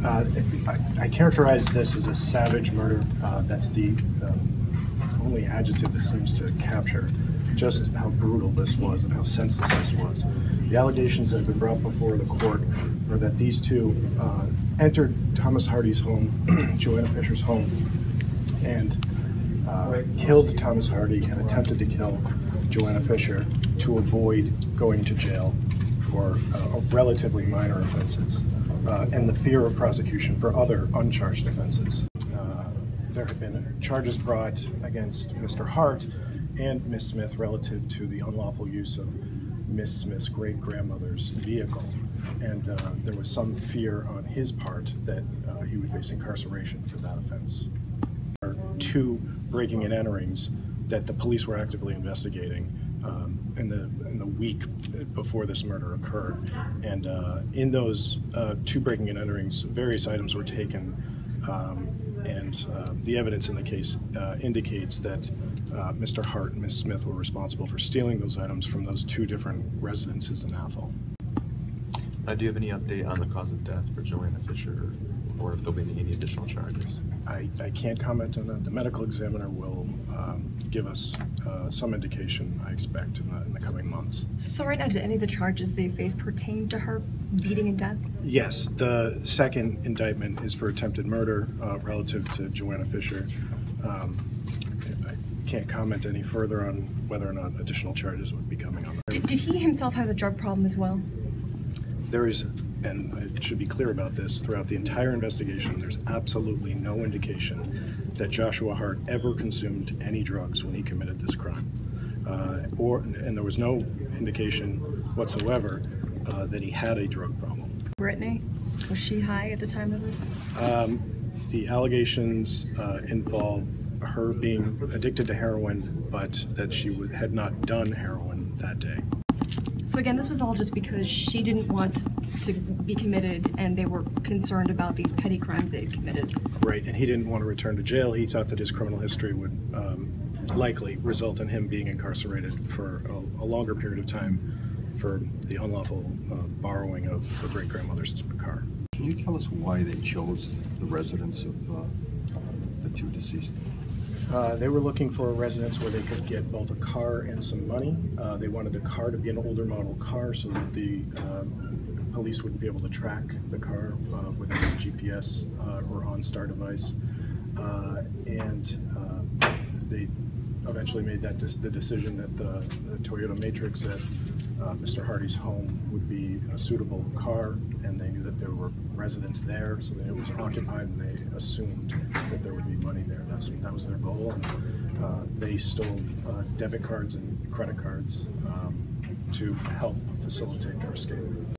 I characterize this as a savage murder. That's the only adjective that seems to capture just how brutal this was and how senseless this was. The allegations that have been brought before the court are that these two entered Thomas Harty's home, Joanna-Fisher's home, and killed Thomas Harty and attempted to kill Joanna-Fisher to avoid going to jail for relatively minor offenses and the fear of prosecution for other uncharged offenses. There have been charges brought against Mr. Hart and Miss Smith relative to the unlawful use of Miss Smith's great-grandmother's vehicle, and there was some fear on his part that he would face incarceration for that offense. There are two breaking and enterings that the police were actively investigating in the week before this murder occurred, and in those two breaking and enterings, various items were taken, and the evidence in the case indicates that Mr. Hart and Miss Smith were responsible for stealing those items from those two different residences in Athol. Do you have any update on the cause of death for Joanna-Fisher, or if there'll be any additional charges? I can't comment on that. The medical examiner will give us some indication, I expect, in the coming months. So right now, did any of the charges they face pertain to her beating and death? Yes, the second indictment is for attempted murder relative to Joanna-Fisher. I can't comment any further on whether or not additional charges would be coming on. Did he himself have a drug problem as well? There is, and I should be clear about this, throughout the entire investigation, there's absolutely no indication that Joshua Hart ever consumed any drugs when he committed this crime. And there was no indication whatsoever that he had a drug problem. Brittany, was she high at the time of this? The allegations involve her being addicted to heroin, but that she had not done heroin that day. So again, this was all just because she didn't want to be committed and they were concerned about these petty crimes they had committed. Right, and he didn't want to return to jail. He thought that his criminal history would likely result in him being incarcerated for a longer period of time for the unlawful borrowing of her great-grandmother's car. Can you tell us why they chose the residence of the two deceased? They were looking for a residence where they could get both a car and some money. They wanted the car to be an older model car so that the police wouldn't be able to track the car with a GPS or OnStar device. They eventually made the decision that the Toyota Matrix at Mr. Harty's home would be a suitable car, and they knew that there were residents there, so that it was occupied, and they assumed that there would be money there. That was their goal, and they stole debit cards and credit cards to help facilitate their escape.